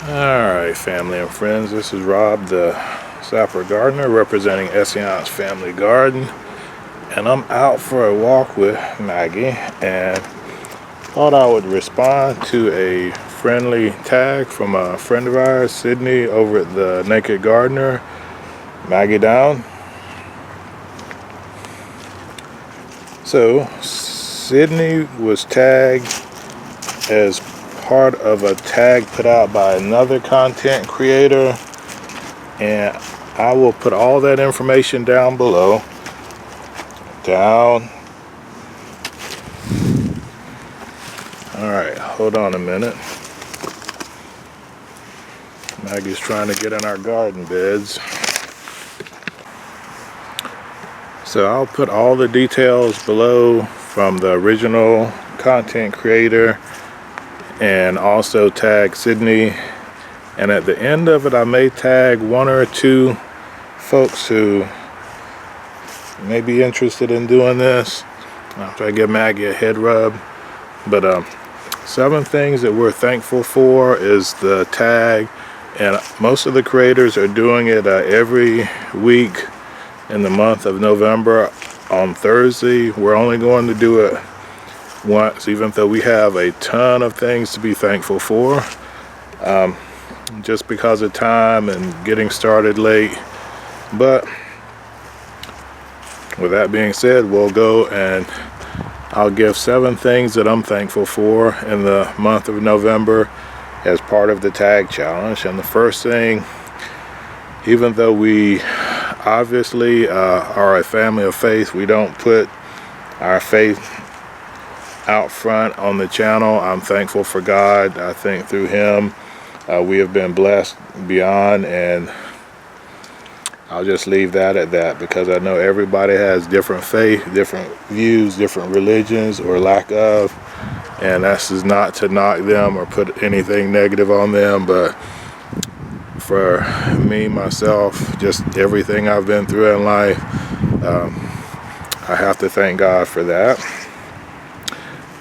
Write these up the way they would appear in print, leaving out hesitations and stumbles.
Alright, family and friends, this is Rob, the Sapper Gardener, representing Esseance Family Garden, and I'm out for a walk with Maggie, and thought I would respond to a friendly tag from a friend of ours, Sydney, over at the Naked Gardener. Maggie down. So, Sydney was tagged as part of a tag put out by another content creator, and I will put all that information down below. Alright, hold on a minute. Maggie's trying to get in our garden beds. So I'll put all the details below from the original content creator, and also tag Sydney, and at the end of it I may tag one or two folks who may be interested in doing this. I'll try to give Maggie a head rub. But 7 things that we're thankful for is the tag, and most of the creators are doing it every week in the month of November on Thursday. We're only going to do it once, even though we have a ton of things to be thankful for, just because of time and getting started late. But with that being said, we'll go and I'll give 7 things that I'm thankful for in the month of November as part of the tag challenge. And the first thing, even though we obviously are a family of faith, we don't put our faith out front on the channel. I'm thankful for God. I think through him we have been blessed beyond, and I'll just leave that at that, because I know everybody has different faith, different views, different religions or lack of, and this is not to knock them or put anything negative on them, but for me, myself, just everything I've been through in life, I have to thank God for that.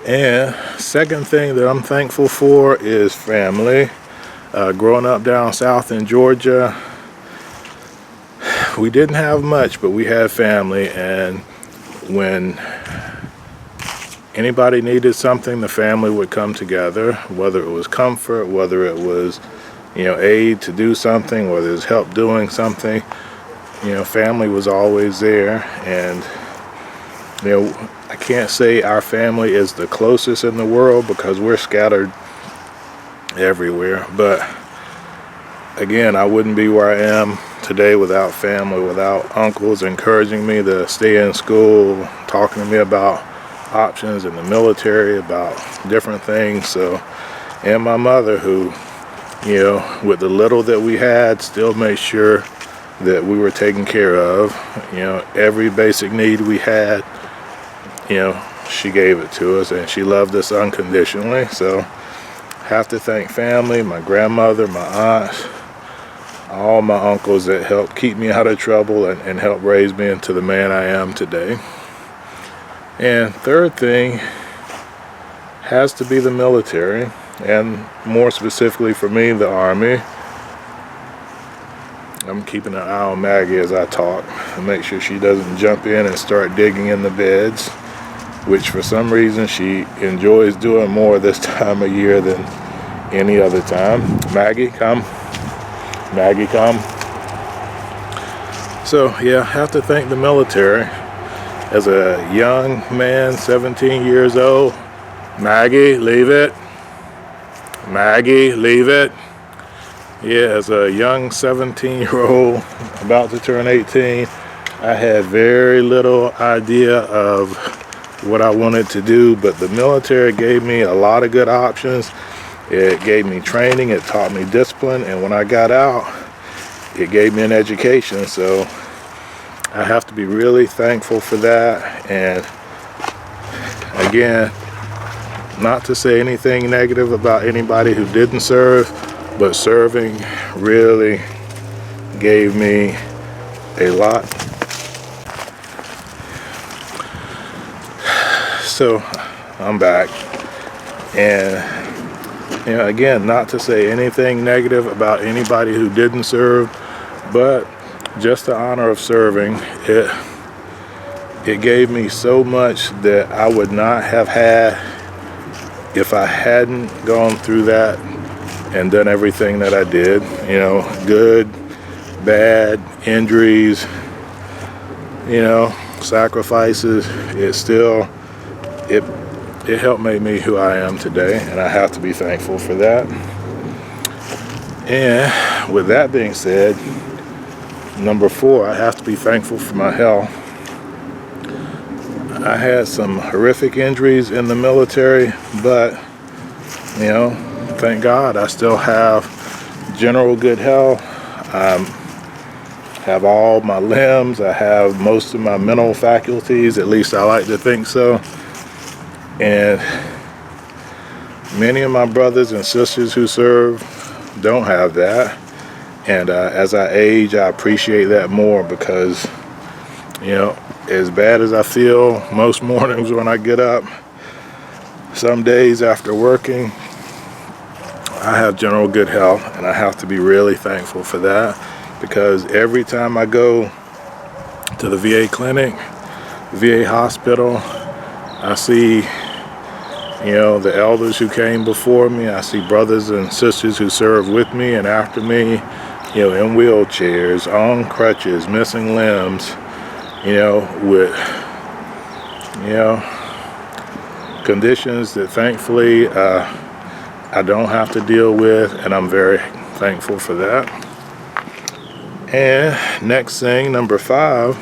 And second thing that I'm thankful for is family. Growing up down south in Georgia, we didn't have much, but we had family, and when anybody needed something, the family would come together, whether it was comfort, whether it was aid to do something, whether it's help doing something. Family was always there. And I can't say our family is the closest in the world because we're scattered everywhere, but again, I wouldn't be where I am today without family, without uncles encouraging me to stay in school, talking to me about options in the military, about different things. So, and my mother, who with the little that we had, still made sure that we were taken care of. Every basic need we had, she gave it to us, and she loved us unconditionally. So have to thank family, my grandmother, my aunts, all my uncles that helped keep me out of trouble and helped raise me into the man I am today. And third thing has to be the military, and more specifically for me, the Army. I'm keeping an eye on Maggie as I talk to make sure she doesn't jump in and start digging in the beds, which for some reason she enjoys doing more this time of year than any other time. Maggie, come. Maggie, come. So yeah, I have to thank the military. As a young man, 17 years old, Maggie, leave it. Maggie, leave it. Yeah, as a young 17-year-old about to turn 18, I had very little idea of what I wanted to do, but the military gave me a lot of good options. It gave me training, it taught me discipline, and when I got out, it gave me an education. So I have to be really thankful for that. And again, not to say anything negative about anybody who didn't serve, but serving really gave me a lot. So I'm back, and again, not to say anything negative about anybody who didn't serve, but just the honor of serving, it gave me so much that I would not have had if I hadn't gone through that and done everything that I did. Good, bad, injuries, sacrifices. It helped make me who I am today, and I have to be thankful for that. And with that being said, number 4, I have to be thankful for my health. I had some horrific injuries in the military, but thank God I still have general good health. I have all my limbs. I have most of my mental faculties, at least I like to think so. And many of my brothers and sisters who serve don't have that. And as I age, I appreciate that more because, as bad as I feel most mornings when I get up, some days after working, I have general good health, and I have to be really thankful for that, because every time I go to the VA clinic, VA hospital, I see the elders who came before me. I see brothers and sisters who served with me and after me, in wheelchairs, on crutches, missing limbs, with, conditions that thankfully I don't have to deal with, and I'm very thankful for that. And next thing, number 5,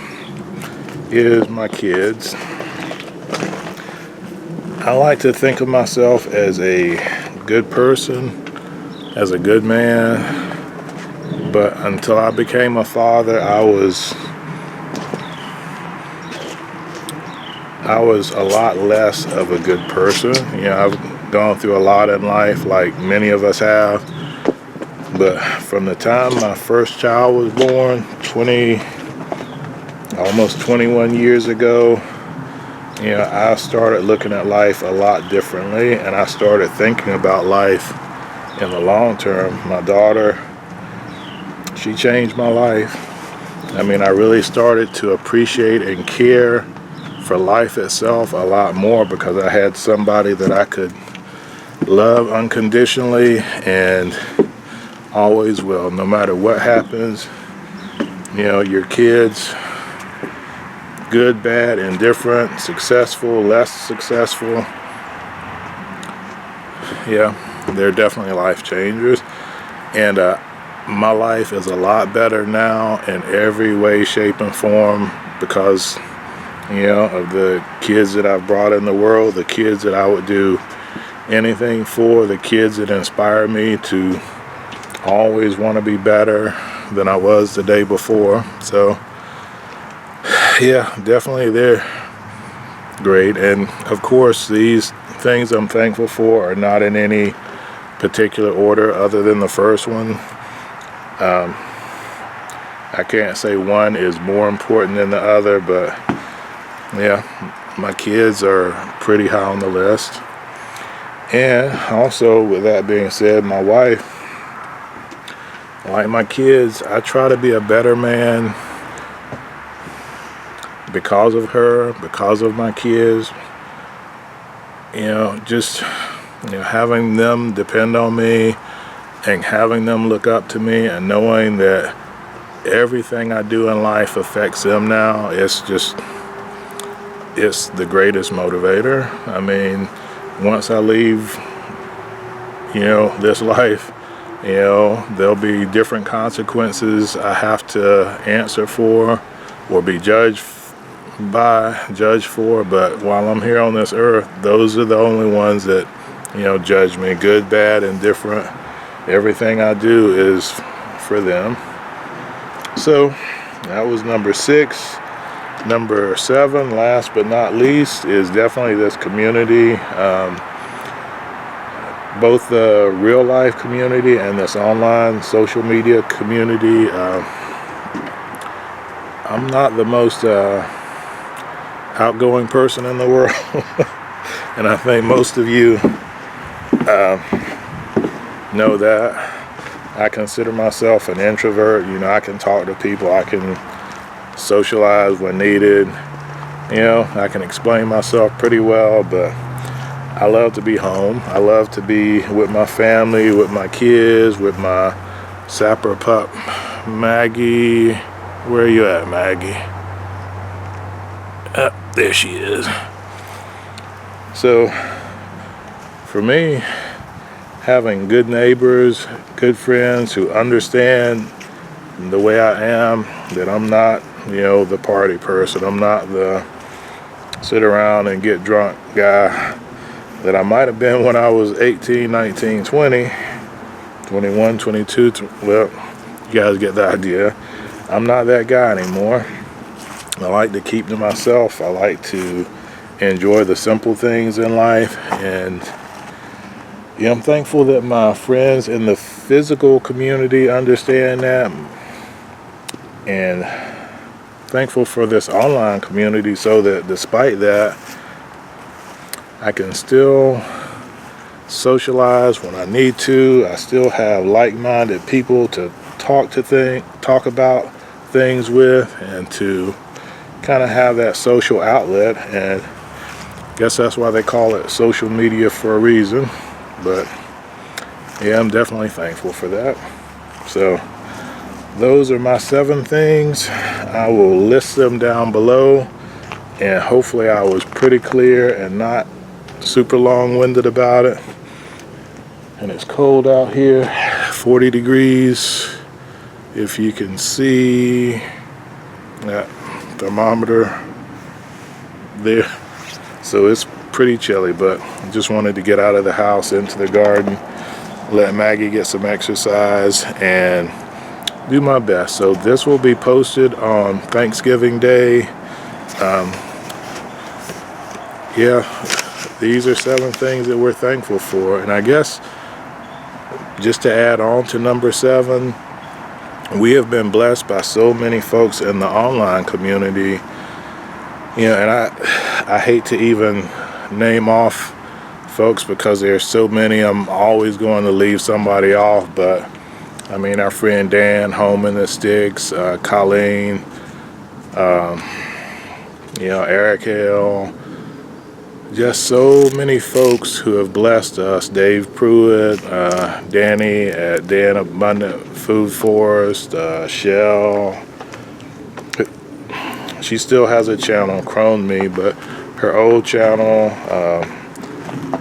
is my kids. I like to think of myself as a good person, as a good man, but until I became a father, I was a lot less of a good person. I've gone through a lot in life, like many of us have, but from the time my first child was born, almost 21 years ago, I started looking at life a lot differently, and I started thinking about life in the long term. My daughter, she changed my life. I really started to appreciate and care for life itself a lot more because I had somebody that I could love unconditionally and always will, no matter what happens. Your kids, good, bad, indifferent, successful, less successful, they're definitely life changers. And my life is a lot better now in every way, shape, and form because of the kids that I've brought in the world, the kids that I would do anything for, the kids that inspire me to always want to be better than I was the day before. So definitely they're great. And of course, these things I'm thankful for are not in any particular order other than the first one. I can't say one is more important than the other, but my kids are pretty high on the list. And also, with that being said, my wife, like my kids, I try to be a better man because of her, because of my kids. Just having them depend on me and having them look up to me and knowing that everything I do in life affects them now, it's the greatest motivator. Once I leave, this life, there'll be different consequences I have to answer for or be judged for, but while I'm here on this earth, those are the only ones that, judge me. Good, bad, indifferent. Everything I do is for them. So that was number 6. Number 7, last but not least, is definitely this community, both the real life community and this online social media community. I'm not the most outgoing person in the world, and I think most of you know that I consider myself an introvert. You know, I can talk to people, I can socialize when needed. You know, I can explain myself pretty well, but I love to be home. I love to be with my family, with my kids, with my sapper pup, Maggie. Where are you at, Maggie? There she is. So, for me, having good neighbors, good friends who understand the way I am, that I'm not, you know, the party person. I'm not the sit around and get drunk guy that I might have been when I was 18, 19, 20, 21, 22. Well, you guys get the idea. I'm not that guy anymore. I like to keep to myself. I like to enjoy the simple things in life. And yeah, I'm thankful that my friends in the physical community understand that. And thankful for this online community so that despite that, I can still socialize when I need to. I still have like-minded people to talk about things with, and to kind of have that social outlet. And I guess that's why they call it social media for a reason. But yeah, I'm definitely thankful for that. So those are my 7 things. I will list them down below, and hopefully I was pretty clear and not super long-winded about it. And it's cold out here, 40 degrees. If you can see that thermometer there. So it's pretty chilly, but I just wanted to get out of the house into the garden, let Maggie get some exercise, and do my best. So this will be posted on Thanksgiving Day. Yeah, these are 7 things that we're thankful for. And I guess just to add on to number 7, we have been blessed by so many folks in the online community. You know, and I hate to even name off folks because there's so many. I'm always going to leave somebody off, but I mean, our friend Dan, home in the sticks, Colleen, you know, Rachael, just so many folks who have blessed us. Dave Pruitt, Danny at Dan Abundant Food Forest, Shell. She still has a channel, Crone Me, but her old channel,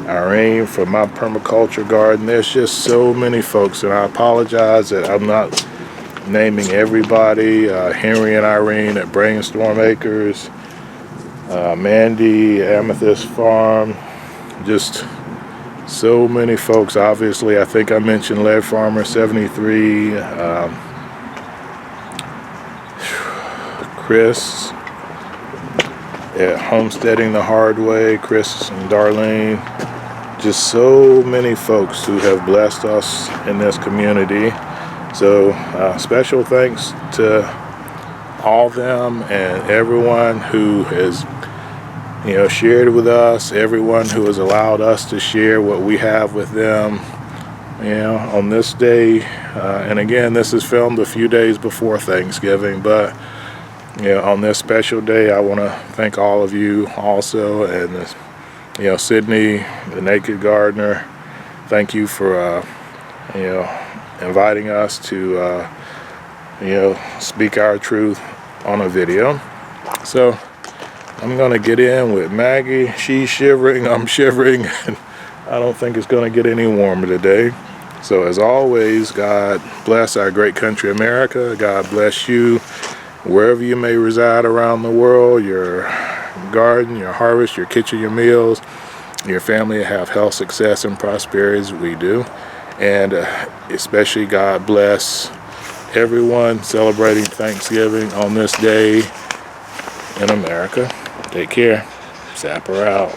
Irene from My Permaculture Garden. There's just so many folks, and I apologize that I'm not naming everybody. Henry and Irene at Brainstorm Acres, Mandy, Amethyst Farm, just so many folks. Obviously, I think I mentioned Lead Farmer 73, Chris at Homesteading the Hard Way, Chris and Darlene. Just so many folks who have blessed us in this community. So special thanks to all of them and everyone who has, you know, shared with us, everyone who has allowed us to share what we have with them, you know, on this day. And again, this is filmed a few days before Thanksgiving, but you know, on this special day, I want to thank all of you also. And you know, Sydney, the Naked Gardener, thank you for you know, inviting us to you know, speak our truth on a video. So I'm gonna get in with Maggie. She's shivering, I'm shivering, and I don't think it's gonna get any warmer today. So as always, God bless our great country America. God bless you wherever you may reside around the world, your garden, your harvest, your kitchen, your meals, your family have health, success, and prosperity as we do. And especially God bless everyone celebrating Thanksgiving on this day in America. Take care. Sapper out.